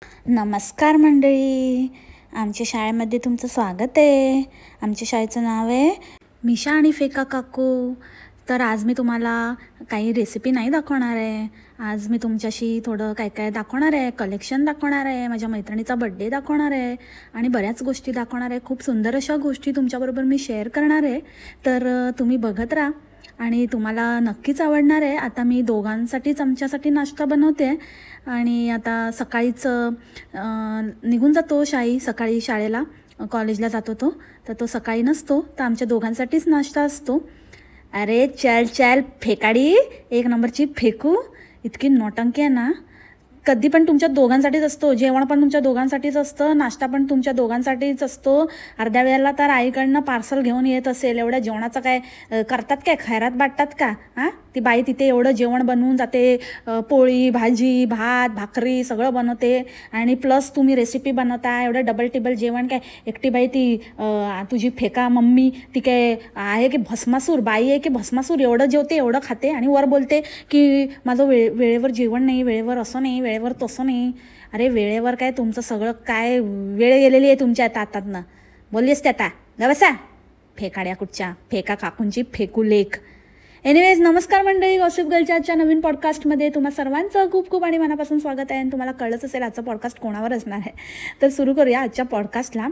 नमस्कार मंडळी, आमच्या शाळेमध्ये तुमचं स्वागत आहे. आमच्या शाळेचं नाव आहे मिशा आणि फेका काकू. तर आज मी तुम्हाला काही रेसिपी नाही दाखवणार आहे. आज मी तुमच्याशी थोडं काय काय दाखवणार आहे. कलेक्शन दाखवणार आहे, माझ्या मैत्रिणीचा बड्डे दाखवणार आहे आणि बऱ्याच गोष्टी दाखवणार आहे. खूप सुंदर अशा गोष्टी तुमच्याबरोबर मी शेअर करणार आहे. तर तुम्ही बघत राहा आणि तुम्हाला नक्कीच आवडणार आहे. आता मी दोघांसाठीच आमच्यासाठी नाश्ता बनवते आणि आता सकाळीच निघून जातो सकाळी शाळेला, कॉलेजला जातो तर तो सकाळी नसतो, तर आमच्या दोघांसाठीच नाश्ता असतो. अरे चल चल फेकाडी, एक नंबरची फेकू, इतकी नौटंकी आहे ना. कधी पण तुमच्या दोघांसाठीच असतो, जेवण पण तुमच्या दोघांसाठीच असतं, नाश्ता पण तुमच्या दोघांसाठीच असतो. अर्ध्या वेळेला तर आईकडनं पार्सल घेऊन येत असेल. एवढ्या जेवणाचं काय करतात, काय खैरात वाटतात का? हां, ती बाई तिथे एवढं जेवण बनवून जाते, पोळी भाजी भात भाकरी सगळं बनवते आणि प्लस तुम्ही रेसिपी बनवता, एवढं डबल टिबल जेवण. काय एकटी बाई ती तुझी फेका मम्मी ती काय आहे की भस्मासूर बाई आहे की भस्मासूर? एवढं जेवते, एवढं खाते आणि वर बोलते की माझं वेळेवर जेवण नाही, वेळेवर असं नाही, वेळेवर तसं नाही. अरे वेळेवर काय, तुमचं सगळं काय वेळ गेलेली आहे तुमच्या हातातनं. बोललीस त्या आता ग बसा, फेकाड्या कुठच्या, फेका काकूंची फेकू लेख. एनिवेज, नमस्कार मंडळी, गॉसिप गर्लच्या आजच्या नवीन पॉडकास्टमध्ये तुम्हा सर्वांचं खूप खूप आणि मनापासून स्वागत आहे. आणि तुम्हाला कळलंच असेल आजचा पॉडकास्ट कोणावर असणार आहे. तर सुरू करूया आजच्या पॉडकास्टला.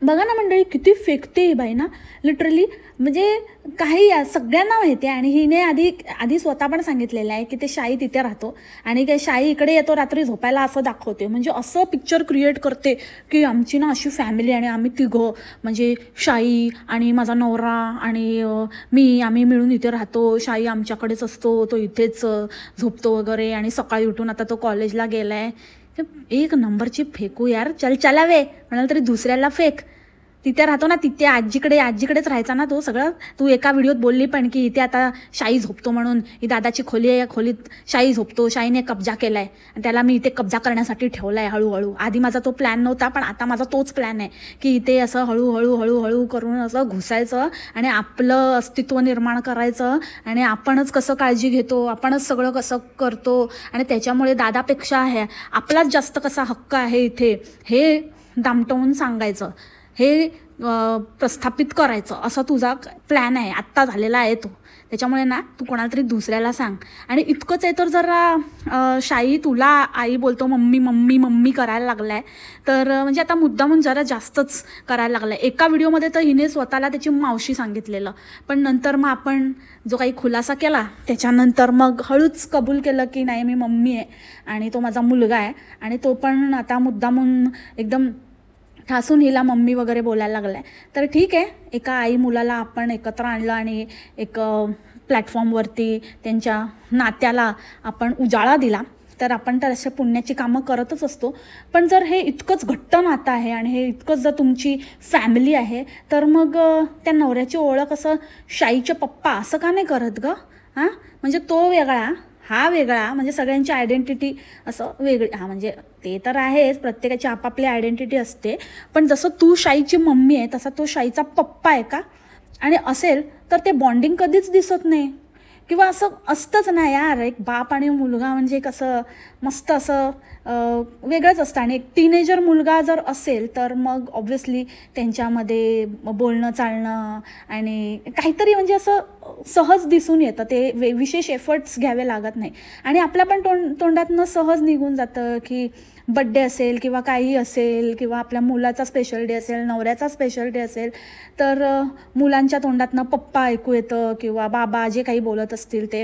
बघा ना मंडळी, किती फेकते ही बाई ना, लिटरली. म्हणजे काही सगळ्यांना माहिती आहे आणि हिने आधी स्वतः पण सांगितलेलं आहे की ते शाई तिथे राहतो आणि काय शाई इकडे येतो रात्री झोपायला असं दाखवते. म्हणजे असं पिक्चर क्रिएट करते की आमची ना अशी फॅमिली आणि आम्ही तिघं, म्हणजे शाई आणि माझा नवरा आणि आम्ही मिळून इथे राहतो. शाई आमच्याकडेच असतो, तो इथेच झोपतो वगैरे आणि सकाळी उठून आता तो कॉलेजला गेला आहे. एक नंबरची फेकू यार. चलावे म्हणाल तरी दुसऱ्याला फेक. तिथे राहतो ना, तिथे आजीकडेच राहायचा ना तो सगळं. तू एका व्हिडिओत बोलली पण की इथे आता शाई झोपतो म्हणून. ही दादाची खोली आहे, या खोलीत शाई झोपतो, शाईने कब्जा केला आहे आणि त्याला मी इथे कब्जा करण्यासाठी ठेवला आहे हळूहळू. आधी माझा तो प्लॅन नव्हता, पण आता माझा तोच प्लॅन आहे की इथे असं हळूहळू करून असं घुसायचं आणि आपलं अस्तित्व निर्माण करायचं आणि आपणच कसं काळजी घेतो, आपणच सगळं कसं करतो आणि त्याच्यामुळे दादापेक्षा आहे आपलाच जास्त कसा हक्क आहे इथे, हे दामटवून सांगायचं, हे प्रस्थापित करायचं. असा तुझा प्लॅन आहे, आत्ता झालेला आहे तो. त्याच्यामुळे ना तू कोणाला तरी दुसऱ्याला सांग. आणि इतकंच आहे तर जरा शाई तुला आई बोलतो मम्मी मम्मी मम्मी करायला लागला आहे, तर म्हणजे आता मुद्दामून जरा जास्तच करायला लागला आहे. एका व्हिडिओमध्ये तर हिने स्वतःला त्याची मावशी सांगितलेलं, पण नंतर मग आपण जो काही खुलासा केला त्याच्यानंतर मग हळूच कबूल केलं की नाही, मी मम्मी आहे आणि तो माझा मुलगा आहे. आणि तो पण आता मुद्दामून एकदम ठासून हिला मम्मी वगैरे बोलायला लागला आहे. तर ठीक आहे, एका आई मुलाला आपण एकत्र आणलं आणि एक प्लॅटफॉर्मवरती त्यांच्या नात्याला आपण उजाळा दिला, तर आपण तर अशा पुण्याची कामं करतच असतो. पण जर हे इतकंच घट्ट नातं आहे आणि हे इतकंच जर तुमची फॅमिली आहे, तर मग त्या नवऱ्याची ओळख असं शाईचे पप्पा असं का नाही करत ग? हां, म्हणजे तो वेगळा, हा वेगळा, म्हणजे सगळ्यांची आयडेंटिटी असं वेगळी. हा म्हणजे ते तर आहेच, प्रत्येकाची आपापली आयडेंटिटी असते. पण जसं तू शाईची मम्मी आहे तसा तो शाईचा पप्पा आहे का? आणि असेल तर ते बॉन्डिंग कधीच दिसत नाही. किंवा असं असतंच ना यार, एक बाप आणि मुलगा म्हणजे कसं मस्त असं वेगळंच असतं. आणि एक टीनेजर मुलगा जर असेल तर मग ऑब्व्हियसली त्यांच्यामध्ये बोलणं चालणं आणि काहीतरी म्हणजे असं सहज दिसून येतं. ते विशेष एफर्ट्स घ्यावे लागत नाही आणि आपल्या पण तोंडातनं सहज निघून जातं की बड्डे असेल किंवा काही असेल किंवा आपल्या मुलाचा स्पेशल डे असेल, नवऱ्याचा स्पेशल डे असेल, तर मुलांच्या तोंडातनं पप्पा ऐकू येतं किंवा बाबा जे काही बोलत असतील ते.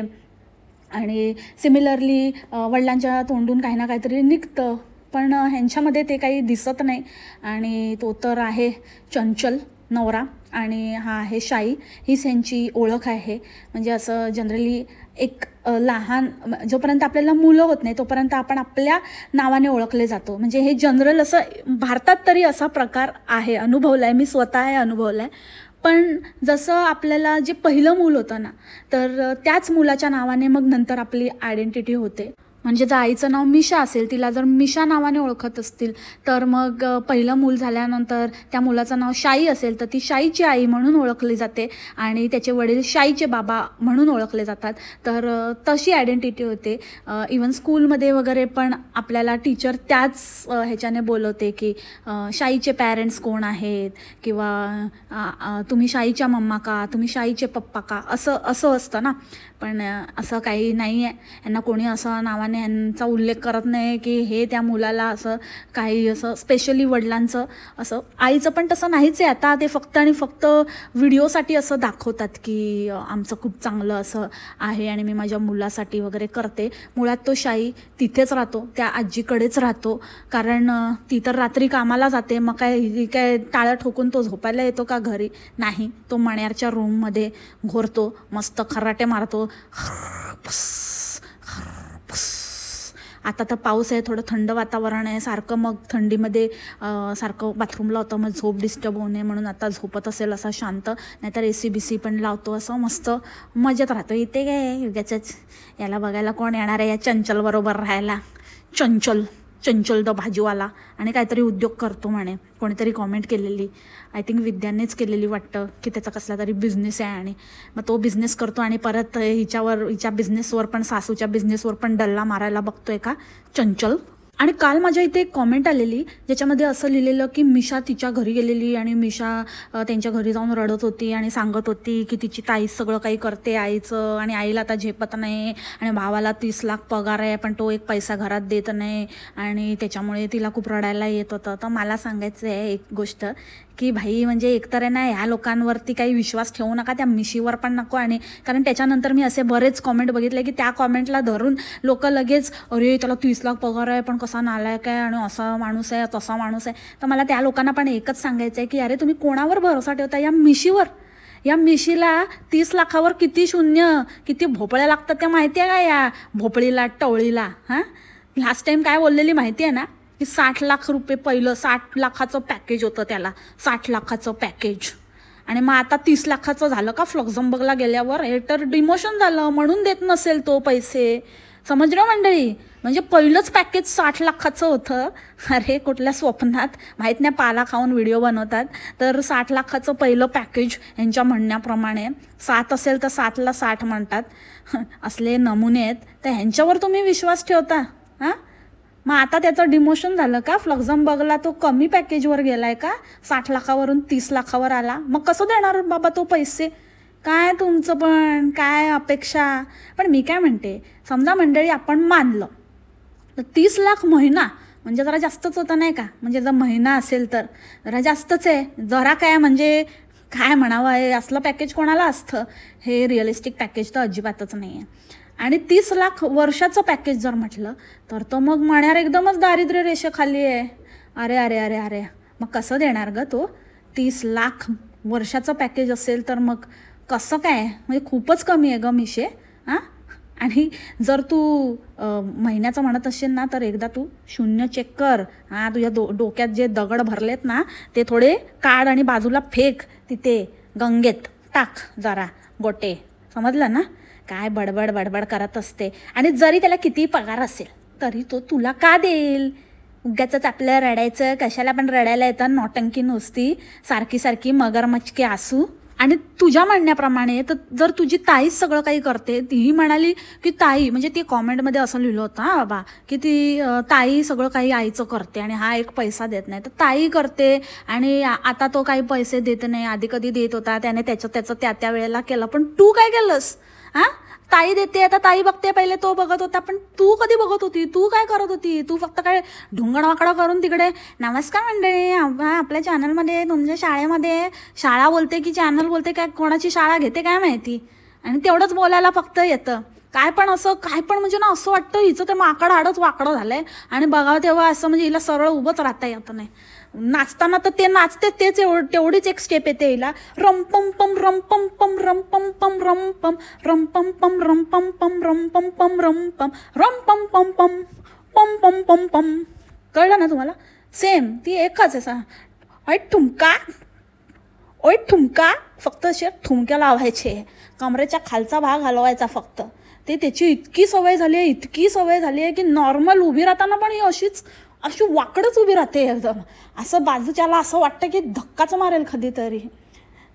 आणि सिमिलरली वडिलांच्या तोंडून काही ना काहीतरी निघतं, पण ह्यांच्यामध्ये ते काही दिसत नाही. आणि तो तर आहे चंचल नवरा आणि हा आहे शाई, हीच ह्यांची ओळख आहे. म्हणजे असं जनरली एक लहान, जोपर्यंत आपल्याला मुलं होत नाही तोपर्यंत आपण आपल्या नावाने ओळखले जातो. म्हणजे हे जनरल असं भारतात तरी असा प्रकार आहे, अनुभवला आहे मी, स्वतः हे अनुभवलं आहे. पण जसं आपल्याला जे पहिलं मूल होतं ना, तर त्याच मुलाच्या नावाने मग नंतर आपली आयडेंटिटी होते. म्हणजे जर आईचं नाव मिशा असेल, तिला जर मिशा नावाने ओळखत असतील, तर मग पहिलं मूल झाल्यानंतर त्या मुलाचं नाव शाई असेल तर ती शाईची आई म्हणून ओळखली जाते आणि त्याचे वडील शाईचे बाबा म्हणून ओळखले जातात. तर तशी आयडेंटिटी होते. इवन स्कूलमध्ये वगैरे पण आपल्याला टीचर त्याच ह्याच्याने बोलवते की शाईचे पॅरेंट्स कोण आहेत, किंवा तुम्ही शाईच्या मम्मा का, तुम्ही शाईचे पप्पा का, असं असतं ना. पण असं काही नाही आहे. यांना कोणी असं नावाने यांचा उल्लेख करत नाही की हे त्या मुलाला असं काही असं स्पेशली वडिलांचं असं. आईचं पण तसं नाहीच आहे आता. ते फक्त आणि फक्त व्हिडिओसाठी असं दाखवतात की आमचं खूप चांगलं असं आहे आणि मी माझ्या मुलासाठी वगैरे करते. मुळात तो शाई तिथेच राहतो, त्या आजीकडेच राहतो. कारण ती तर रात्री कामाला जाते, मग काय टाळं ठोकून तो झोपायला येतो का घरी? नाही. तो मण्यारच्या रूममध्ये घोरतो, मस्त खराटे मारतो. आता तर पाऊस आहे, थोडं थंड वातावरण आहे. सारखं मग थंडीमध्ये सारखं बाथरूमला होतं, मग झोप डिस्टर्ब होऊ नये म्हणून आता झोपत असेल असा शांत. नाहीतर AC BC पण लावतो, असं मस्त मजेत राहतो. इथे काय युगाच्याच याला बघायला कोण येणार आहे या चंचलबरोबर राहायला? चंचल द भाजीवाला आणि काहीतरी उद्योग करतो म्हणे. कोणीतरी कॉमेंट केलेली, आय थिंक विद्यानेच केलेली वाटतं, की त्याचा कसला तरी बिझनेस आहे आणि मग तो बिझनेस करतो आणि परत हिच्या बिझनेसवर पण, सासूच्या बिझनेसवर पण डल्ला मारायला बघतोय का चंचल? आणि काल माझ्या इथे एक कॉमेंट आलेली ज्याच्यामध्ये असं लिहिलेलं की मिशा तिच्या घरी गेलेली आणि मिशा त्यांच्या घरी जाऊन रडत होती आणि सांगत होती की तिची ताई सगळं काही करते आईचं, आणि आईला आता झेपत नाही आणि भावाला 30 लाख पगार आहे पण तो एक पैसा घरात देत नाही आणि त्याच्यामुळे तिला खूप रडायला येत होतं. तर मला सांगायचं आहे एक गोष्ट की भाई, म्हणजे एकतर आहे ना, ह्या लोकांवरती काही विश्वास ठेवू नका, त्या मिशीवर पण नको. आणि कारण त्याच्यानंतर मी असे बरेच कॉमेंट बघितले की त्या कॉमेंटला धरून लोक लगेच अरे त्याला 30 लाख पगार आहे पण कसा नालायक आहे आणि असा माणूस आहे तसा माणूस आहे. तर मला त्या लोकांना पण एकच सांगायचं आहे की अरे तुम्ही कोणावर भरोसा ठेवता? या मिशीवर. या मिशीला 30 लाखावर किती शून्य, किती भोपळ्या लागतात त्या माहिती आहे का या भोपळीला, टवळीला? हां, लास्ट टाईम काय बोललेली माहिती आहे ना, की 60 लाख रुपये पहिलं 60 लाखाचं पॅकेज होतं त्याला, 60 लाखाचं पॅकेज. आणि मग आता 30 लाखाचं झालं का फ्लक्झमबर्गला गेल्यावर? हे तर डिमोशन झालं म्हणून देत नसेल तो पैसे. समजलं मंडळी? म्हणजे पहिलंच पॅकेज 60 लाखाचं होतं. अरे कुठल्या स्वप्नात, माहीत नाही, पाला खाऊन व्हिडिओ बनवतात. तर 60 लाखाचं पहिलं पॅकेज यांच्या म्हणण्याप्रमाणे 7 असेल तर 7ला 60 म्हणतात. असले नमुने आहेत. तर ह्यांच्यावर तुम्ही विश्वास ठेवता? हां, मग आता त्याचं डिमोशन झालं का? फ्लक्झमबर्गला तो कमी पॅकेजवर गेलाय का? 60 लाखावरून 30 लाखावर आला. मग कसं देणार बाबा तो पैसे? काय तुमचं पण काय अपेक्षा? पण मी काय म्हणते, समजा मंडळी आपण मानलं तर 30 लाख महिना म्हणजे जरा जास्तच होतं नाही का? म्हणजे जर महिना असेल तर जरा जास्तच आहे. जरा काय म्हणजे काय म्हणावं, आहे असलं पॅकेज कोणाला असतं? हे रिअलिस्टिक पॅकेज तर अजिबातच नाही आहे. आणि 30 लाख वर्षाचं पॅकेज जर म्हटलं तर तो मग मण्यार एकदमच दारिद्र्य रेषेखाली आहे. अरे अरे अरे अरे, मग कसं देणार ग तो? 30 लाख वर्षाचं पॅकेज असेल तर मग कसं काय? म्हणजे खूपच कमी आहे ग मिशे. हां, आणि जर तू महिन्याचं म्हणत असेल ना तर एकदा तू शून्य चेक कर. हां, तुझ्या डोक्यात जे दगड भरलेत ना ते थोडे काढ आणि बाजूला फेक, तिथे गंगेत टाक जरा गोटे. समजलं ना? काय बडबड करत असते. आणि जरी त्याला किती पगार असेल तरी तो तुला का देईल? उगाचच आपलं रडायचं, कशाला पण रडायला येतं, नौटंकी नुसती सारखी सारखी मगरमच्छ आसू. आणि तुझ्या म्हणण्याप्रमाणे तर जर तुझी ताईच सगळं काही करते, तीही म्हणाली की ताई, म्हणजे ती कॉमेंटमध्ये असं लिहिलं होतं हां बाबा, की ती ताई सगळं काही आईचं करते आणि हा एक पैसा देत नाही. तर ताई करते आणि आता तो काही पैसे देत नाही, आधी कधी देत होता, त्याने त्याचं त्या वेळेला केलं. पण तू काय केलंस? हां, ताई देते, आता ताई बघते, पहिले तो बघत होता, पण तू कधी बघत होती? तू काय करत होती? तू फक्त काय ढुंगणवाकडा करून तिकडे नमस्कार मंडळी आपल्या चॅनलमध्ये, तुमच्या शाळेमध्ये, शाळा बोलते की चॅनल बोलते, काय कोणाची शाळा घेते काय माहिती, आणि तेवढंच बोलायला फक्त येतं. काय पण म्हणजे ना असं वाटतं हिचं ते माकड हाडच वाकडं झालंय आणि बघावं तेव्हा असं म्हणजे हिला सरळ उभंच राहता येत नाही. नाचताना तर ते नाचते तेच तेवढीच एक स्टेप येते हिला, रमपम पम रमपम पम रमपम पम रमपम रमपम पम रमपम पम रमपम पम रमपम रमपम पम पम पम पम पम पम. कळलं ना तुम्हाला? सेम ती एकच आहे. ओय ठुमका फक्त असे ठुमक्या लावायचे, कमरेच्या खालचा भाग हलवायचा फक्त. ते त्याची इतकी सवय झाली आहे, इतकी सवय झाली आहे की नॉर्मल उभी राहताना पण ही अशी वाकडच उभी राहते एकदम. असं बाजूच्याला असं वाटतं की धक्काच मारेल कधीतरी.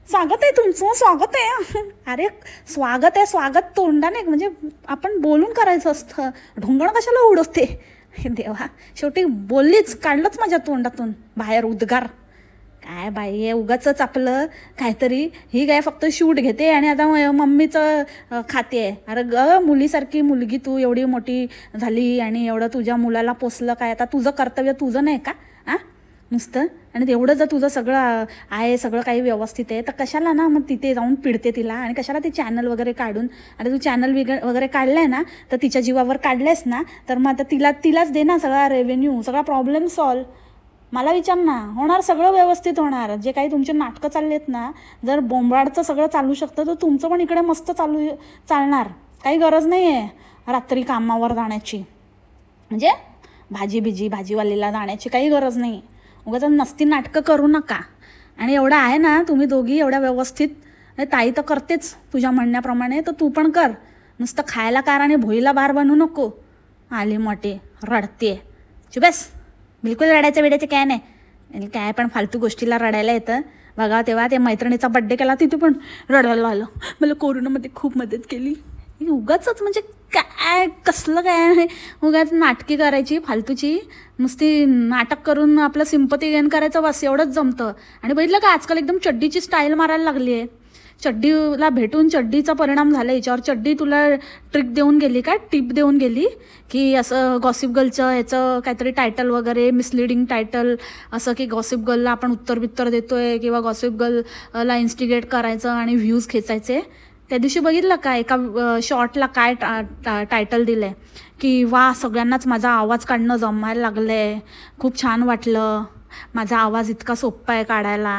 स्वागत आहे तुमचं, स्वागत आहे. अरे स्वागत आहे, स्वागत तोंडाने म्हणजे आपण बोलून करायचं असतं. ढोंगण कशाला उडवते देवा. शेवटी बोललीच, काढलंच माझ्या तोंडातून बाहेर उद्गार. काय बाई आहे उगाचच आपलं काहीतरी. ही काय फक्त शूट घेते आणि आता मम्मीचं खाते आहे. अरे ग मुलीसारखी मुलगी तू एवढी मोठी झाली आणि एवढं तुझ्या मुलाला पोसलं काय. आता तुझं कर्तव्य तुझं नाही का नुसतं. आणि एवढं जर तुझं सगळं आहे, सगळं काही व्यवस्थित आहे, तर कशाला ना मग तिथे जाऊन पिडते तिला. आणि कशाला ते चॅनल वगैरे काढून. आता तू चॅनल वगैरे काढलं आहे ना, तर तिच्या जीवावर काढलेस ना, तर मग आता तिलाच दे ना सगळा रेव्हेन्यू, सगळा प्रॉब्लेम सॉल्व. मला विचार ना, होणार सगळं व्यवस्थित होणार. जे काही तुमचे नाटकं चाललेत ना, जर बोंबाडचं सगळं चालू शकतं तर तुमचं पण इकडे मस्त चालणार. काही गरज नाही आहे रात्री कामावर जाण्याची, म्हणजे भाजीवालीला जाण्याची काही गरज नाही. उगाच नसती नाटकं करू नका. आणि एवढं आहे ना तुम्ही दोघी एवढ्या व्यवस्थित. ताई तर करतेच तुझ्या म्हणण्याप्रमाणे, तर तू पण कर. नुसतं खायला कार आणि भोईला बार बनू नको. आली मोठी रडते. चुबेस, बिलकुल रडायचं काय नाही. काय पण फालतू गोष्टीला रडायला येतं. बघा तेव्हा ते मैत्रिणीचा बड्डे केला तिथे पण रडायला आलं. मला कोरोनामध्ये खूप मदत केली. उगाचच म्हणजे काय कसलं काय आहे. उगाच नाटकी करायची फालतूची, नुसती नाटक करून आपलं सिंपती गेन करायचं, बस एवढंच जमतं. आणि बघितलं का आजकाल एकदम चड्डीची स्टाईल मारायला लागली आहे. चड्डीला भेटून चड्डीचा परिणाम झाला याच्यावर. चड्डी तुला ट्रिक देऊन गेली काय, टिप देऊन गेली की असं गॉसिप गर्लचं ह्याचं काहीतरी टायटल वगैरे, मिसलिडिंग टायटल असं की गॉसिप गर्लला आपण उत्तर देतोय किंवा गॉसिप गर्लला इन्स्टिगेट करायचं आणि व्ह्यूज खेचायचे. त्या दिवशी बघितलं का एका शॉर्टला काय टायटल दिलं आहे की वा समग्यांनाच माझा आवाज काढणं जमायला लागलं आहे, खूप छान वाटलं, माझा आवाज इतका सोप्पा आहे काढायला.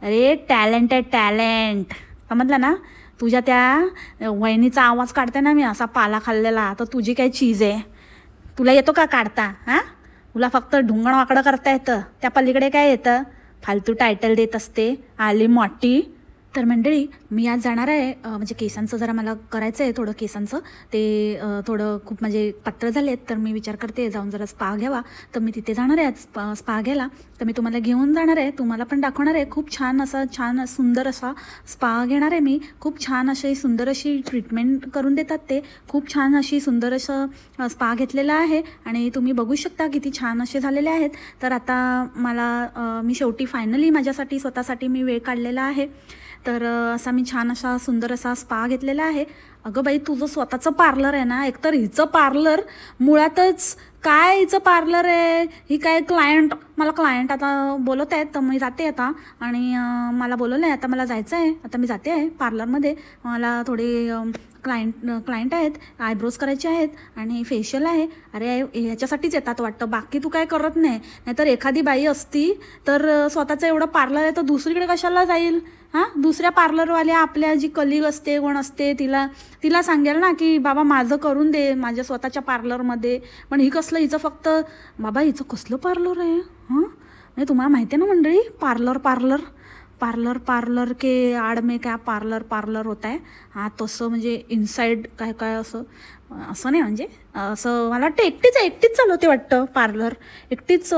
अरे टॅलेंट आहे टॅलेंट, समजलं ना. तुझ्या त्या वहिनीचा आवाज काढते ना मी असा पाला खाल्लेला, तर तुझी काय चीज आहे. तुला येतो का काढता? तुला फक्त ढुंगण वाकडं करता येतं, त्या पलीकडे काय येतं. फालतू टायटल देत असते आली मोठी. तर मंडळी मी आज जाणार आहे म्हणजे केसांचं जरा मला करायचं आहे थोडं. केसांचं ते थोडं खूप म्हणजे पातळ झाले आहेत, तर मी विचार करते जाऊन जरा स्पा घ्यावा. तर मी तिथे जाणार आहे आज स्पा घ्यायला. तर मी तुम्हाला घेऊन जाणार आहे, तुम्हाला पण दाखवणार आहे. खूप छान सुंदर असा स्पा घेणार आहे मी. खूप छान अशी सुंदर अशी ट्रीटमेंट करून देतात ते. खूप छान अशी सुंदर असं स्पा घेतलेला आहे आणि तुम्ही बघू शकता किती छान असे झालेले आहेत. तर आता मला मी शेवटी फायनली माझ्यासाठी स्वतःसाठी मी वेळ काढलेला आहे. तर असा मी छान असा सुंदर असा स्पा घेतलेला आहे. अगं बाई तुझं स्वतःचं पार्लर आहे ना, एकतर हिचं पार्लर मुळातच काय, हिचं पार्लर आहे. ही काय मला क्लायंट आता बोलवत आहेत, तर मी जाते आता. आणि मला बोलवलं आहे आता, मला जायचं आहे आता. मी जाते आहे पार्लरमध्ये. मला थोडे क्लायंट आहेत, आयब्रोज करायचे आहेत आणि फेशियल आहे. अरे ह्याच्यासाठीच येतात वाटतं, बाकी तू काय करत नाही. नाहीतर एखादी बाई असती तर स्वतःचं एवढं पार्लर आहे तर दुसरीकडे कशाला जाईल. दुसऱ्या पार्लरवाल्या आपल्या जी कलीग असते कोण असते तिला सांगेल ना की बाबा माझं करून दे माझ्या स्वतःच्या पार्लरमध्ये. पण ही कसलं, हिचं फक्त बाबा हिचं कसलं पार्लर आहे. म्हणजे तुम्हाला माहिती आहे ना मंडळी, पार्लर के आड में क्या पार्लर होता है. तसं म्हणजे इनसाइड काय असं नाही, म्हणजे असं मला वाटतं एकटीच चालवते वाटतं पार्लर, एकटीच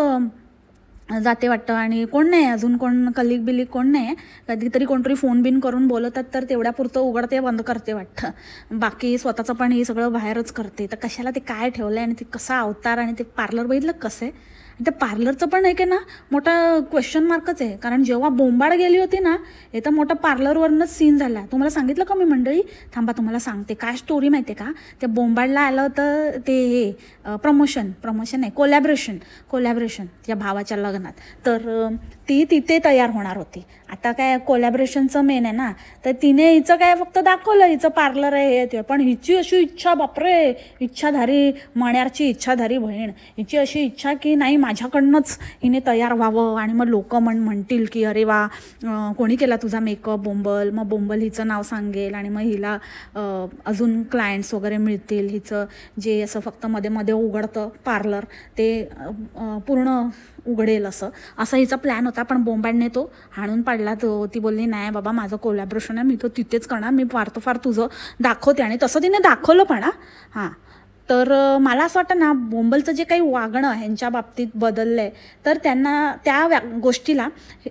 जाते वाटतं. आणि कोण नाही अजून, कोण कलिग बिलीग कोण नाही. कधीतरी कोणतरी फोन बिन करून बोलवतात तर तेवढ्यापुरतं उघडते बंद करते वाटतं. बाकी स्वतःचं पण हे सगळं बाहेरच करते. तर कशाला ते काय ठेवलं आहे आणि ते कसा अवतार आणि ते पार्लर बघितलं कसं आहे. त्या पार्लरचं पण एक आहे ना मोठा क्वेश्चन मार्कच आहे. कारण जेव्हा बोंबाड गेली होती ना, हे तर मोठा पार्लरवरनंच सीन झाला. तुम्हाला सांगितलं का मी मंडळी, थांबा तुम्हाला सांगते काय स्टोरी माहिती आहे का. त्या बोंबाडला आलं होतं ते हे प्रमोशन नाही, कोलॅबरेशन त्या भावाच्या लग्नात. तर ती तिथे तयार होणार होती. आता काय कोलॅबरेशनचं मेन आहे ना, तर तिने हिचं काय फक्त दाखवलं हिचं पार्लर आहे हे ते. पण हिची अशी इच्छा, बापरे, इच्छाधारी मण्यारची इच्छाधारी बहीण, हिची अशी इच्छा की नाही माझ्याकडनंच हिने तयार व्हावं आणि मग लोक म्हणतील की अरे वा कोणी केला तुझा मेकअप बोंबल, मग बोंबल हिचं नाव सांगेल आणि मग हिला अजून क्लायंट्स वगैरे मिळतील, हिचं जे असं फक्त मध्ये मध्ये उघडतं पार्लर ते पूर्ण उघडेल असं हिचा प्लॅन होता. पण बोंबाडने तो हाणून पाडला. ती बोलली नाही बाबा माझं कोलॅबरेशन आहे, मी तो तिथेच करणार, मी फार तो फार तुझं दाखवते. आणि तसं तिने दाखवलं पण हां. तर मला असं वाटतं ना बोंबलचं जे काही वागणं ह्यांच्या बाबतीत बदललं आहे तर त्यांना त्या गोष्टीला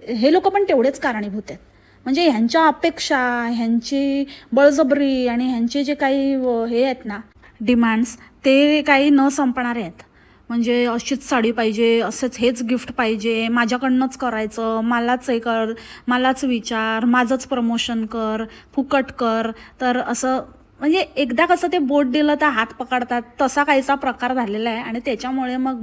हे लोक पण तेवढेच कारणीभूत आहेत. म्हणजे ह्यांच्या अपेक्षा, ह्यांची बळजबरी आणि ह्यांचे जे काही हे आहेत ना डिमांड्स ते काही न संपणारे आहेत. म्हणजे अशीच साडी पाहिजे, असंच हेच गिफ्ट पाहिजे, माझ्याकडनंच करायचं, मलाच हे कर, मलाच विचार, माझंच प्रमोशन कर, फुकट कर. तर असं म्हणजे एकदा कसं ते बोट दिलं तर हात पकडतात तसा काहीसा प्रकार झालेला आहे. आणि त्याच्यामुळे मग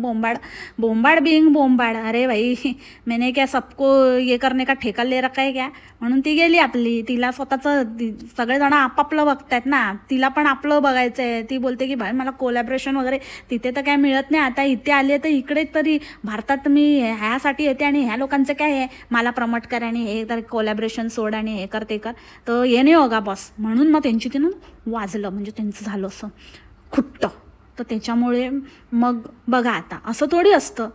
बोंबाड बिंग बोंबाड, अरे भाई मैंने क्या सबको ये करने का ठेका ले रखा है क्या, म्हणून ती गेली आपली. तिला स्वतःचं सगळेजण आपापलं बघतायत ना, तिला पण आपलं बघायचं आहे. ती बोलते की भाई मला कोलॅबरेशन वगैरे तिथे तर काय मिळत नाही, आता इथे आली आहे तर इकडे तरी भारतात मी ह्यासाठी येते आणि ह्या लोकांचं काय आहे मला प्रमोट कर आणि हे तर कोलॅबरेशन सोड आणि हे कर ते कर, तर ये नाही होगा बॉस. म्हणून मग त्यांची तिनं वाजलं, म्हणजे त्यांचं झालं असं खुट्ट. तर त्याच्यामुळे मग बघा आता असं थोडी असतं.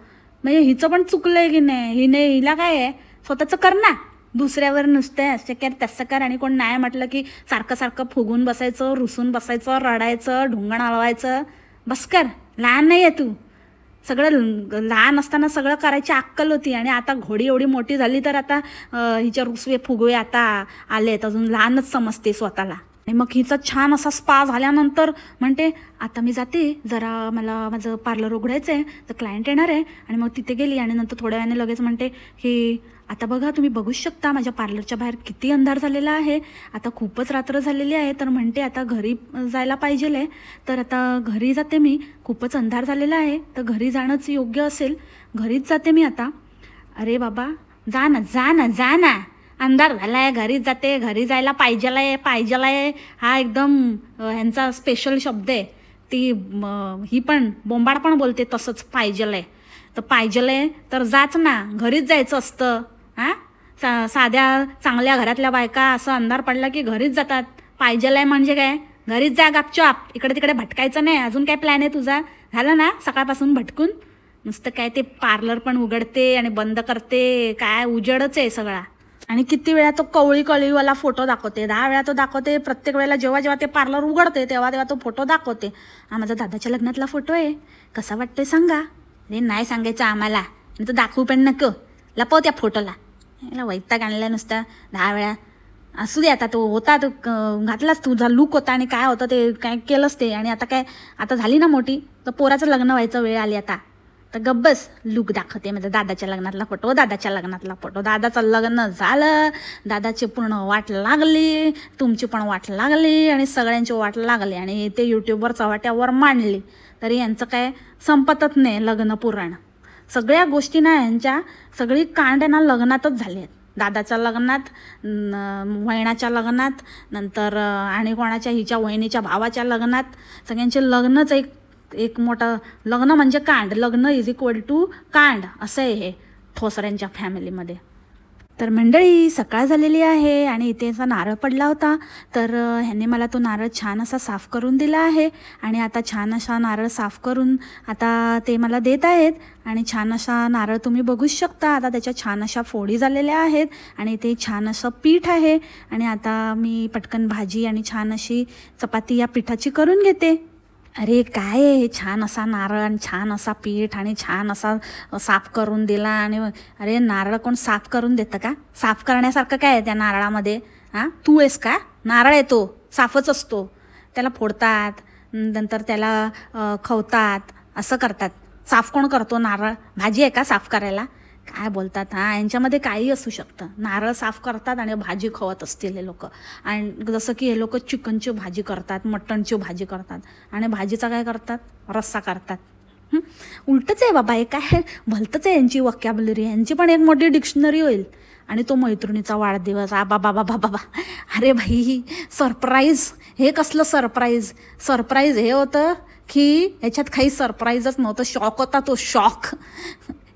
म्हणजे हिचं पण चुकलं आहे की नाही, हिला काय आहे स्वतःचं कर ना, दुसऱ्यावर नुसतं असं कर तसं कर. आणि कोण नाही म्हटलं की सारखं सारखं फुगून बसायचं, रुसून बसायचं, रडायचं, ढुंगण हलवायचं. बस कर, लहान नाही आहे तू. सगळं लहान असताना सगळं करायची अक्कल होती आणि आता घोडी एवढी मोठी झाली तर आता हिच्या रुसवे फुगवे आता आलेत, अजून लहानच समजते स्वतःला. आणि मग हिचा छान असा स्पा झाल्यानंतर म्हणते आता मी जाते जरा, मला माझं पार्लर उघडायचं आहे, तर क्लायंट येणार आहे. आणि मग तिथे गेली आणि नंतर थोड्या वेळाने लगेच म्हणते की आता बघा तुम्ही बघूच शकता माझ्या पार्लरच्या बाहेर किती अंधार झालेला आहे, आता खूपच रात्र झालेली आहे. तर म्हणते आता घरी जायला पाहिजे आहे, तर आता घरी जाते मी, खूपच अंधार झालेला आहे तर घरी जाणंच योग्य असेल, घरीच जाते मी आता. अरे बाबा जा ना जा ना जा ना, अंधार झाला आहे घरीच जाते, घरी जायला पाहिजेला हा एकदम ह्यांचा स्पेशल शब्द आहे. ती ही पण बोंबाड पण बोलते तसंच पाहिजेला आहे. तर पाहिजेला आहे तर जाच ना, घरीच जायचं असतं. साध्या चांगल्या घरातल्या बायका असं अंधार पडला की घरीच जातात. पाहिजेला आहे म्हणजे काय, घरीच जा गपचाप, इकडे तिकडे भटकायचं नाही. अजून काय प्लॅन आहे तुझा, झालं ना सकाळपासून भटकून, नुसतं काय ते पार्लर पण उघडते आणि बंद करते, काय उजेडच आहे सगळा. आणि किती वेळा तो कवळीवाला फोटो दाखवते, 10 वेळा तो दाखवते. प्रत्येक वेळेला जेव्हा जेव्हा ते पार्लर उघडते तेव्हा तेव्हा तो फोटो दाखवते. हा माझा दादाच्या लग्नातला फोटो आहे, कसा वाटतोय सांगा. अरे नाही सांगायचं आम्हाला, मी तर दाखवू पण नको, लपव त्या फोटोला. याला वैताग आणला नुसता 10 वेळा. असू दे आता, तो होता तो घातलाच, तुझा लूक होता आणि काय होतं ते काय केलंच ते. आणि आता काय, आता झाली ना मोठी तर पोराचं लग्न व्हायचं वेळ आली आता, तर गब्बस लूक दाखवते माझ्या दादाच्या लग्नातला फोटो, दादाच्या लग्नातला फोटो. दादाचं लग्न झालं, दादाची पूर्ण वाट लागली, तुमची पण वाट लागली आणि सगळ्यांची वाट लागली आणि ते यूट्यूबवर चव्हाट्यावर मांडली तरी यांचं काय संपतच नाही लग्न पुराण. सगळ्या गोष्टी ना यांच्या सगळी कांड ना लग्नातच झाली आहेत. दादाच्या लग्नात, वहिनाच्या लग्नात, नंतर आणि कोणाच्या हिच्या वहिनीच्या भावाच्या लग्नात, सगळ्यांचे लग्नच एक मोठं लग्न म्हणजे कांड. लग्न इज इक्वल टू कांड असं आहे हे ठोसऱ्यांच्या फॅमिलीमध्ये. तर मंडळी सकाळ झालेली आहे आणि इथे असा नारळ पडला होता, तर ह्यांनी मला तो नारळ छान असा साफ करून दिला आहे. आणि आता छान असा नारळ साफ करून आता ते मला देत आहेत. आणि छान असा नारळ तुम्ही बघूच शकता, आता त्याच्या छान अशा फोडी झालेल्या आहेत आणि ते छान असं पीठ आहे. आणि आता मी पटकन भाजी आणि छान अशी चपाती या पिठाची करून घेते. अरे काय आहे, छान असा नारळ आणि छान असा पीठ आणि छान असा साफ करून दिला. आणि अरे नारळ कोण साफ करून देतं का, साफ करण्यासारखं काय आहे त्या नारळामध्ये. तू आहेस का, नारळ आहे तो साफच असतो, त्याला फोडतात नंतर त्याला खवतात असं करतात. साफ कोण करतो नारळ, भाजी आहे का साफ करायला, काय बोलतात. यांच्यामध्ये काही असू शकतं. नारळ साफ करतात आणि भाजी खवत असतील हे लोक. आणि जसं की हे लोक चिकनची भाजी करतात, मटणची भाजी करतात आणि भाजीचा काय करतात, रस्सा करतात. उलटच आहे बाबा, हे काय भलतंच आहे यांची वॉकॅब्युलरी. यांची पण एक मोठी डिक्शनरी होईल. आणि तो मैत्रिणीचा वाढदिवस, बाबा बाबा बाबा, अरे भाई सरप्राईज, हे कसलं सरप्राईज हे होतं की ह्याच्यात काही सरप्राईजच नव्हतं. शॉक होता तो, शॉक.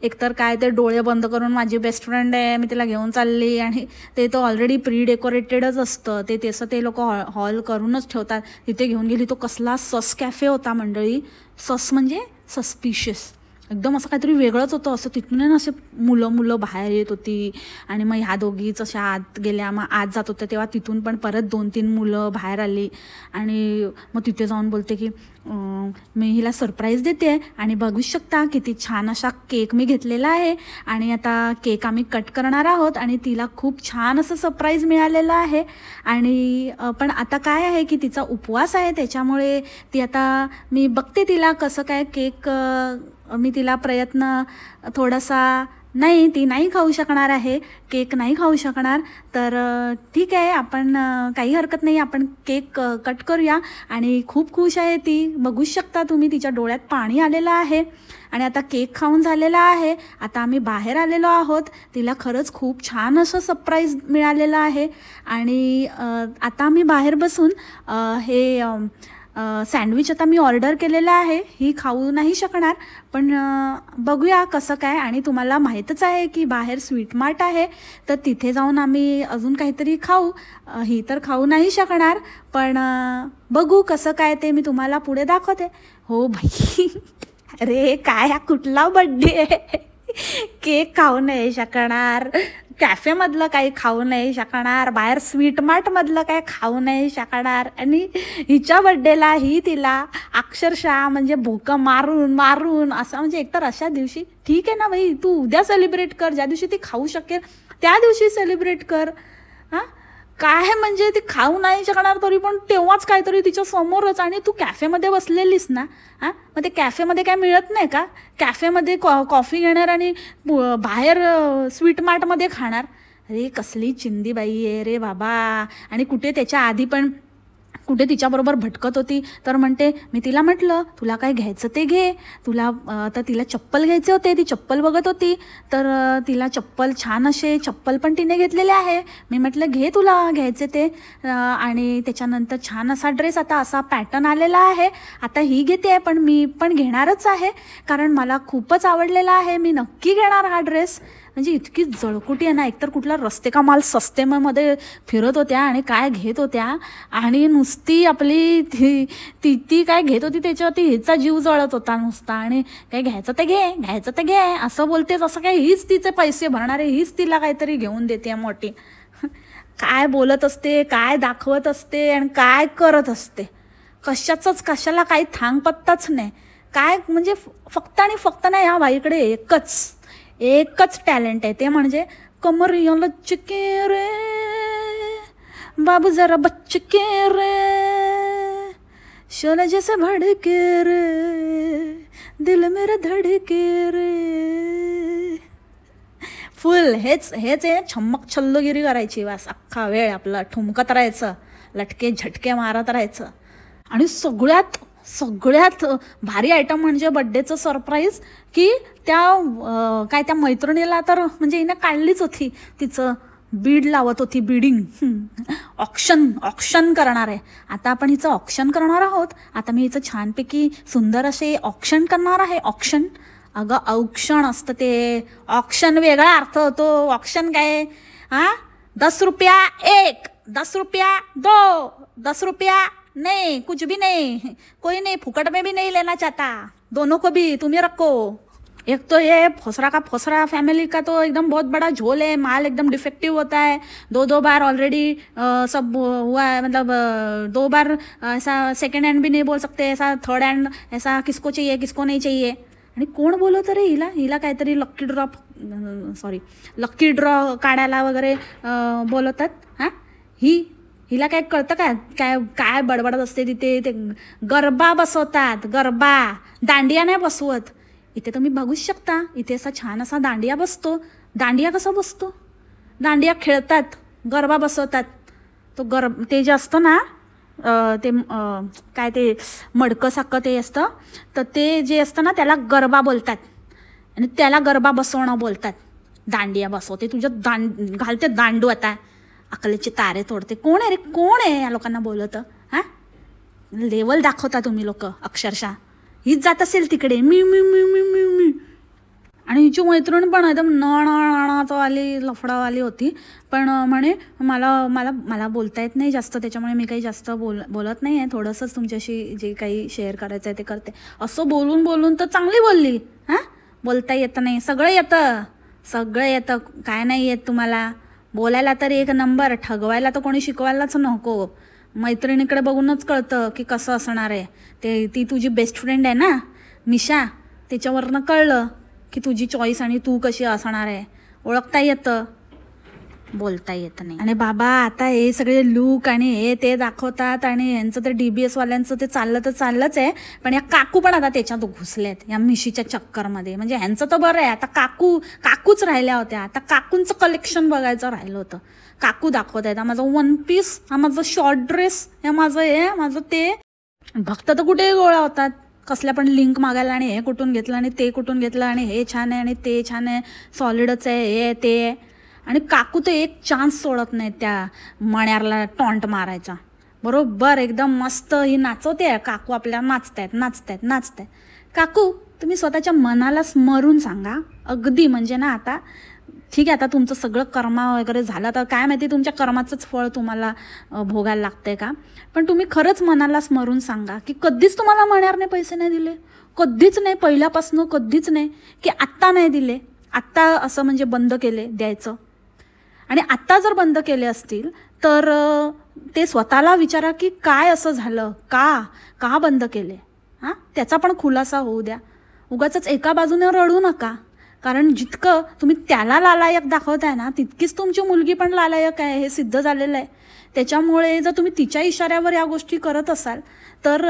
एकतर काय ते डोळे बंद करून माझी बेस्ट फ्रेंड आहे, मी तिला घेऊन चालली आणि ते तर ऑलरेडी प्री डेकोरेटेडच असतं ते, तसं ते लोक हॉल करूनच ठेवतात. तिथे घेऊन गेली. तो कसला सस कॅफे होता मंडळी. सस म्हणजे सस्पिशियस, एकदम असं काहीतरी वेगळंच होतं. असं तिथून ना असे मुलं बाहेर येत होती आणि मग ह्या दोघीच अशा आत गेल्या. मग आत जात होत्या तेव्हा तिथून पण परत 2-3 मुलं बाहेर आली आणि मग तिथे जाऊन बोलते की मी हिला सरप्राईज देते आणि बघू शकता किती छान असा केक मी घेतलेला आहे आणि आता केक आम्ही कट करणार आहोत आणि तिला खूप छान असं सरप्राईज मिळालेलं आहे. आणि पण आता काय आहे की तिचा उपवास आहे, त्याच्यामुळे ती आता मी बघते तिला कसं काय केक, मी तिला प्रयत्न थोडासा, नाही ती नाही खाऊ शकणार आहे, केक नाही खाऊ शकणार, तर ठीक आहे आपण काही हरकत नाही, आपण केक कट करूया. आणि खूप खुश आहे ती, बघू शकता तुम्ही तिच्या डोळ्यात पाणी आलेलं आहे. आणि आता केक खाऊन झालेला आहे, आता आम्ही बाहेर आलेलो आहोत. तिला खरंच खूप छान असं सरप्राईज मिळालेलं आहे. आणि आता आम्ही बाहेर बसून हे सँडविच आता मी ऑर्डर केलेलं आहे. ही खाऊ नाही शकणार, पण बघूया कसं काय. आणि तुम्हाला माहीतच आहे की बाहेर स्वीट मार्ट आहे, तर तिथे जाऊन आम्ही अजून काहीतरी खाऊ. ही तर खाऊ नाही शकणार, पण बघू कसं काय ते मी तुम्हाला पुढे दाखवते. हो भाई, अरे काय हा कुठला बड्डे आहे. केक खाऊ नाही शकणार, कॅफेमधलं काही खाऊ नाही शकणार, बाहेर स्वीट मार्टमधलं काय खाऊ नाही शकणार. आणि हिच्या बड्डेला ही तिला अक्षरशः म्हणजे भूक मारून असं, म्हणजे एकतर अशा दिवशी ठीक आहे ना बाई, तू उद्या सेलिब्रेट कर, ज्या दिवशी ती खाऊ शकेल त्या दिवशी सेलिब्रेट कर. हां काय म्हणजे ती खाऊ नाही शकणार तरी पण तेव्हाच काहीतरी तिच्या समोरच, आणि तू कॅफेमध्ये बसलेलीस ना. हां मग ते कॅफेमध्ये काय मिळत नाही का? कॅफेमध्ये कॉफी घेणार आणि बाहेर स्वीट मार्टमध्ये खाणार. अरे कसली चिंदी बाई आहे रे बाबा. आणि कुठे त्याच्या आधी पण कुठे तिच्याबरोबर भटकत होती, तर म्हणते, मी तिला म्हटलं तुला काय घ्यायचं ते घे, तुला तर तिला चप्पल घ्यायचे होते, ती चप्पल बघत होती, तर तिला चप्पल छान असे चप्पल पण तिने घेतलेले आहे. मी म्हटलं घे तुला घ्यायचे ते. आणि त्याच्यानंतर छान असा ड्रेस, आता असा पॅटर्न आलेला आहे, आता ही घेते आहे, पण मी पण घेणारच आहे कारण मला खूपच आवडलेला आहे, मी नक्की घेणार हा ड्रेस. म्हणजे इतकी जळकुटी आहे ना, एकतर कुठला रस्ते का माल सस्तेमध्ये फिरत होत्या आणि काय घेत होत्या, आणि नुसती आपली ती काय घेत होती त्याच्यावरती हिचा जीव जळत होता नुसता. आणि काय घ्यायचं ते घे असं बोलते, जसं काय हीच तिचे पैसे भरणारे, हीच तिला काहीतरी घेऊन देते मोठी. काय बोलत असते, काय दाखवत असते आणि काय करत असते, कशाला काही थांगपत्ताच नाही. काय म्हणजे फक्त आणि फक्त ना ह्या बाईकडे एकच टॅलेंट आहे, ते म्हणजे कमर लचके रे बाबू जरा बच्चे रे, शोला जैसे भड़के रे दिल मेरा धड़के रे. फुल हेच आहे, छम्मक छल्लोगिरी करायची बस अख्खा वेळ, आपलं ठुमकत राहायचं, लटके झटके मारत राहायचं. आणि सगळ्यात भारी आयटम म्हणजे बड्डेचं सरप्राईज, की त्या मैत्रिणीला तर म्हणजे हिने काढलीच होती, तिचं बीड लावत होती, बिडिंग. ऑक्शन करणार आहे आता आपण, हिचं ऑक्शन करणार आहोत. आता मी हिचं छानपैकी सुंदर असे ऑक्शन करणार आहे. ऑक्शन, अगं औक्षण असतं ते, ऑक्शन वेगळा अर्थ होतो. ऑक्शन काय, 10 रुपया 1, 10 रुपया 2, 10 रुपया नहीं, कुछ भी नहीं, कोई नहीं, फुकट में भी नहीं लेना चाहता, दोनों को भी तुम्हें रखो. एक तो ये फोसरा फैमिली का तो एकदम बहुत बड़ा झोल है, माल एकदम डिफेक्टिव होता है. 2 बार ऑलरेडी सब हुआ है, मतलब 2 बार ऐसा सेकंड हैंड भी नहीं बोल सकते, ऐसा थर्ड हैंड, ऐसा किसको चाहिए किसको नहीं चाहिए. आणि कोण बोलवतं रे हिला काहीतरी लक्की ड्रॉ काढायला वगैरे बोलवतात. हां हिला काय कळतं का, काय बडबडत असते तिथे. ते गरबा बसवतात, गरबा, दांडिया नाही बसवत. इथे तुम्ही बघूच शकता, इथे असा छान असा दांडिया बसतो. दांडिया कसा बसतो, दांडिया खेळतात, गरबा बसवतात. ते जे असतं ना, ते काय ते मडकं सारखं ते असतं, तर ते जे असतं ना त्याला गरबा बोलतात, आणि त्याला गरबा बसवणं बोलतात. दांडिया बसवते, तुझ्या घालते दांडू, आता अकलेचे तारे तोडते. कोण आहे रे, कोण आहे या लोकांना बोलवतं? हां लेवल दाखवता तुम्ही लोक अक्षरशः. हीच जात असेल तिकडे मी मी मी मी मी मी. आणि हिची मैत्रीण पण एकदम नणाचावाली लफडावाली होती. पण म्हणे मला मला मला बोलता येत नाही जास्त, त्याच्यामुळे मी काही जास्त बोलत नाही आहे, थोडंसंच तुमच्याशी जे काही शेअर करायचं आहे ते करते. असं बोलून बोलून तर चांगली बोलली. हां, बोलता येतं नाही, सगळं येतं, सगळं येतं. काय नाही येत तुम्हाला? बोलायला तर एक नंबर, ठगवायला तर कोणी शिकवायलाच नको. मैत्रिणीकडे बघूनच कळतं की कसं असणार आहे ते. ती तुझी बेस्ट फ्रेंड आहे ना मिशा, त्याच्यावरनं कळलं की तुझी चॉईस आणि तू कशी असणार आहे. ओळखता येतं, बोलता येत नाही. आणि बाबा आता हे सगळे लूक आणि हे ते दाखवतात आणि यांचं तर DBS वाल्यांचं ते चाललं तर चाललंच आहे. पण या काकू पण आता त्याच्यात घुसल्यात या मिशीच्या चक्करमध्ये. म्हणजे ह्यांचं तर बरं आहे, आता काकूच राहिल्या होत्या. आता काकूंचं कलेक्शन बघायचं राहिलं होतं. काकू दाखवत आहेत, हा माझा 1 पीस, हा माझा शॉर्ट ड्रेस, हे माझं हे माझं ते. भक्त तर कुठेही गोळा होतात, कसल्या पण लिंक मागायला, आणि हे कुठून घेतलं आणि ते कुठून घेतलं आणि हे छान आहे आणि ते छान आहे, सॉलिडच आहे, हे ते आहे. आणि काकू तर एक चान्स सोडत नाही त्या मण्यारला टॉन्ट मारायचा. बरोबर एकदम मस्त ही नाचवते आहे काकू, आपल्या नाचतायत. काकू तुम्ही स्वतःच्या मनाला स्मरून सांगा अगदी. म्हणजे ना आता ठीक आहे, आता तुमचं सगळं कर्म वगैरे झालं तर काय माहिती तुमच्या कर्माचंच फळ तुम्हाला भोगायला लागतंय का. पण तुम्ही खरंच मनाला स्मरून सांगा की कधीच तुम्हाला मण्यारने पैसे नाही दिले, कधीच नाही, पहिल्यापासून कधीच नाही, की आत्ता नाही दिले, आत्ता असं म्हणजे बंद केले द्यायचं. आणि आत्ता जर बंद केले असतील तर ते स्वतःला विचारा की काय असं झालं, का बंद केले. हां, त्याचा पण खुलासा होऊ द्या. उगाचच एका बाजूने रडू नका. कारण जितकं तुम्ही त्याला लालायक दाखवताय ना, तितकीच तुमची मुलगी पण लालायक आहे, हे सिद्ध झालेलं आहे. त्याच्यामुळे जर तुम्ही तिच्या इशाऱ्यावर या गोष्टी करत असाल तर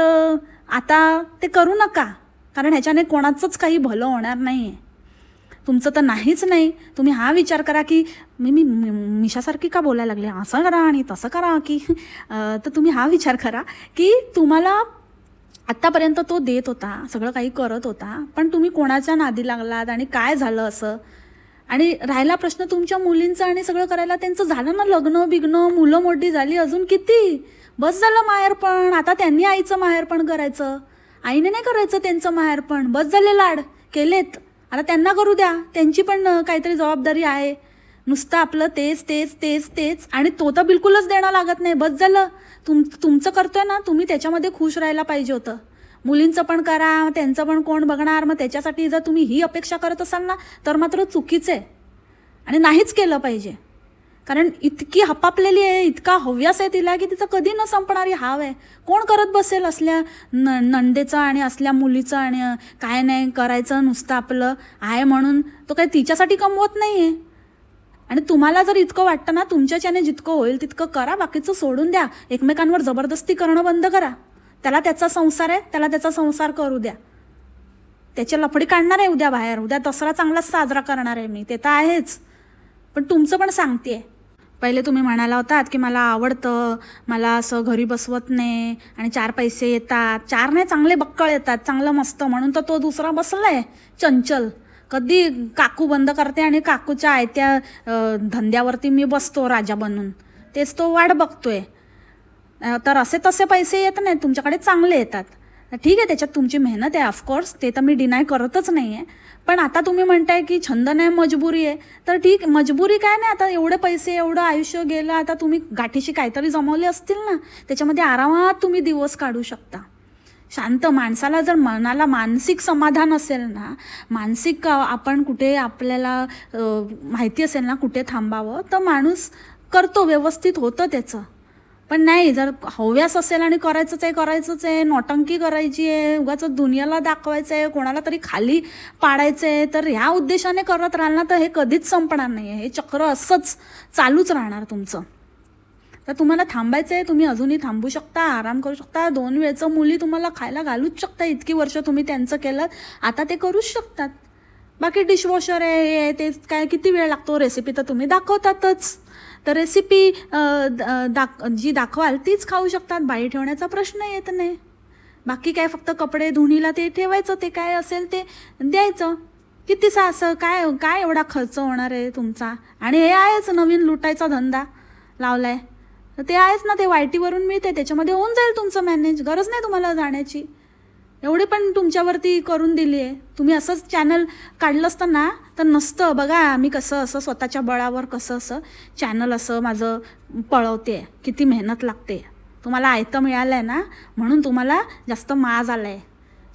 आता ते करू नका. कारण ह्याच्याने कोणाचंच काही भलं होणार नाही आहे, तुमचं तर नाहीच नाही. तुम्ही हा विचार करा की मी मिशासारखी का बोलायला लागले, असं करा आणि तसं करा की तर तुम्ही हा विचार करा की तुम्हाला आत्तापर्यंत तो देत होता, सगळं काही करत होता, पण तुम्ही कोणाच्या नादी लागलात आणि काय झालं असं. आणि राहिला प्रश्न तुमच्या मुलींचा आणि सगळं करायला, त्यांचं झालं ना लग्न बिग्न, मुलं मोठी झाली, अजून किती, बस झालं माहेरपण. आता त्यांनी आईचं माहेरपण करायचं, आईने नाही करायचं त्यांचं माहेरपण. बस झाले लाड केलेत, आता त्यांना करू द्या, त्यांची पण काहीतरी जबाबदारी आहे. नुसतं आपलं तेच आणि तो तर बिलकुलच देणं लागत नाही. बस झालं, तुमचं करतोय ना तुम्ही, त्याच्यामध्ये खुश राहायला पाहिजे होतं. मुलींचं पण करा, त्यांचं पण कोण बघणार. मग त्याच्यासाठी जर तुम्ही ही अपेक्षा करत असाल ना तर मात्र चुकीचं आहे आणि नाहीच केलं पाहिजे. कारण इतकी हपापलेली आहे, इतका हव्यास आहे तिला की तिचं कधी न संपणारी हाव आहे. कोण करत बसेल असल्या नंदेचं आणि असल्या मुलीचं आणि काय नाही करायचं, नुसतं आपलं आहे म्हणून. तो काही तिच्यासाठी कमवत नाही आहे. आणि तुम्हाला जर इतकं वाटतं ना तुमच्याच्याने जितकं होईल तितकं करा, बाकीचं सोडून द्या. एकमेकांवर जबरदस्ती करणं बंद करा. त्याला त्याचा संसार आहे, त्याला त्याचा संसार करू द्या. त्याची लफडी काढणार आहे उद्या बाहेर, उद्या दसरा चांगलाच साजरा करणार आहे मी, ते तर आहेच. पण तुमचं पण सांगते, पहिले तुम्ही म्हणाला होतात की मला आवडतं, मला असं घरी बसवत नाही आणि 4 पैसे येतात, 4 नाही चांगले बक्कळ येतात, चांगलं मस्त, म्हणून तर तो दुसरा बसलाय चंचल. कधी काकू बंद करते आणि काकूच्या आयत्या धंद्यावरती मी बसतो राजा बनून, तेच तो वाट बघतोय. तर असे तसे पैसे येत नाहीत तुमच्याकडे, चांगले येतात. ठीक आहे, त्याच्यात तुमची मेहनत आहे ऑफकोर्स, ते तर मी डिनाय करतच नाही आहे. पण आता तुम्ही म्हणताय की छंद नाही मजबुरी आहे, तर ठीक, मजबुरी काय नाही. आता एवढे पैसे, एवढं आयुष्य गेलं, आता तुम्ही गाठीशी काहीतरी जमवले असतील ना, त्याच्यामध्ये आरामात तुम्ही दिवस काढू शकता. शांत माणसाला जर मनाला मानसिक समाधान असेल ना, मानसिक आपण कुठे आपल्याला माहिती असेल ना कुठे थांबावं, तर माणूस करतो, व्यवस्थित होतं त्याचं. पण नाही, जर हव्यास असेल आणि करायचंच आहे, नौटंकी करायची आहे, उगाच दुनियाला दाखवायचं आहे, कोणाला तरी खाली पाडायचं आहे, तर ह्या उद्देशाने करत राहाल ना तर हे कधीच संपणार नाही आहे. हे चक्र असंच चालूच राहणार तुमचं. तर तुम्हाला थांबायचं आहे, तुम्ही अजूनही थांबू शकता, आराम करू शकता. 2 वेळचं मुली तुम्हाला खायला घालूच शकता. इतकी वर्ष तुम्ही त्यांचं केलं, आता ते करूच शकतात. बाकी डिशवॉशर आहे ते काय किती वेळ लागतो, रेसिपी तर तुम्ही दाखवतातच. तर रेसिपी जी दाखवाल तीच खाऊ शकतात, बाई ठेवण्याचा प्रश्न येत नाही. बाकी काय, फक्त कपडे धुणीला ते ठेवायचं, ते काय असेल ते द्यायचं. कितीसा असं काय एवढा खर्च होणार आहे तुमचा. आणि हे आहेच नवीन लुटायचा धंदा लावलाय, तर ते आहेच ना, ते YT-वरून मिळते, त्याच्यामध्ये होऊन जाईल तुमचं मॅनेज. गरज नाही तुम्हाला जाण्याची. एवढी पण तुमच्यावरती करून दिली आहे. तुम्ही असंच चॅनल काढलं असतं ना तर नसतं. बघा मी कसं असं स्वतःच्या बळावर कसं असं चॅनल असं माझं पळवते, किती मेहनत लागते. तुम्हाला आयतं मिळालं आहे ना, म्हणून तुम्हाला जास्त माज आला आहे,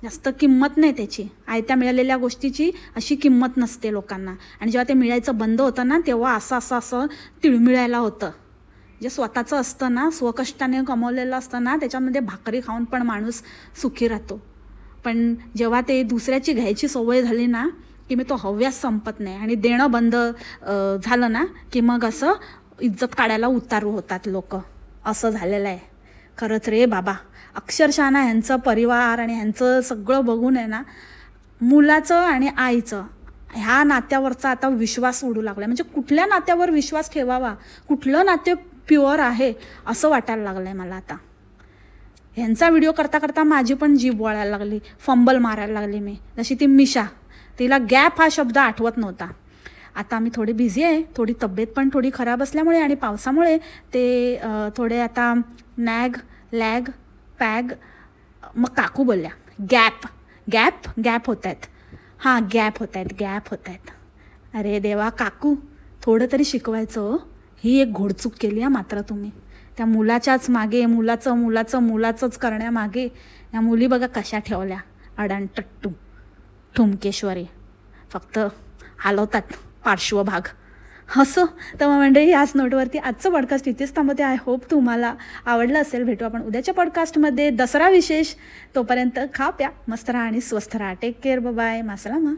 जास्त किंमत नाही त्याची. आयत्या मिळालेल्या गोष्टीची अशी किंमत नसते लोकांना. आणि जेव्हा ते मिळायचं बंद होतं ना, तेव्हा असं तिळमिळायला होतं. जे स्वतःचं असतं ना, स्वकष्टाने कमवलेलं असतं ना, त्याच्यामध्ये भाकरी खाऊन पण माणूस सुखी राहतो. पण जेव्हा ते दुसऱ्याची घ्यायची सवय झाली ना, की मी तो हव्यास संपत नाही आणि देणं बंद झालं ना, की मग असं इज्जत काढायला उतारू होतात लोक. असं झालेलं आहे. खरंच रे बाबा, अक्षरशः ना ह्यांचं परिवार आणि ह्यांचं सगळं बघून आहे ना, मुलाचं आणि आईचं ह्या नात्यावरचा आता विश्वास उडू लागला. म्हणजे कुठल्या नात्यावर विश्वास ठेवावा, कुठलं नाते प्युअर आहे असं वाटायला लागलं आहे मला आता. ह्यांचा व्हिडिओ करता करता माझी पण जीभ वळायला लागली, फंबल मारायला लागली मी. जशी ती मिशा, तिला गॅप हा शब्द आठवत नव्हता. आता मी थोडी बिझी आहे, थोडी तब्येत पण थोडी खराब असल्यामुळे आणि पावसामुळे ते थोडे आता लॅग पॅग. मग काकू बोलल्या गॅप गॅप गॅप होत आहेत. हां गॅप होत आहेत. अरे देवा काकू, थोडं तरी शिकवायचं. ही एक घोडचूक केली आहे मात्र तुम्ही. त्या मुलाच्याच मागे, मुलाचंच करण्यामागे या मुली बघा कशा ठेवल्या अडाणटट्टू ठुमकेश्वरी. फक्त हलवतात पार्श्वभाग. असं तर मग म्हणजे याच नोटवरती आजचं पॉडकास्ट इथेच थांबवते. आय होप तुम्हाला आवडलं असेल. भेटू आपण उद्याच्या पॉडकास्टमध्ये, दसरा विशेष. तोपर्यंत खा प्या, मस्त राहा आणि स्वस्थ राहा. Take care, bye, मासलामा.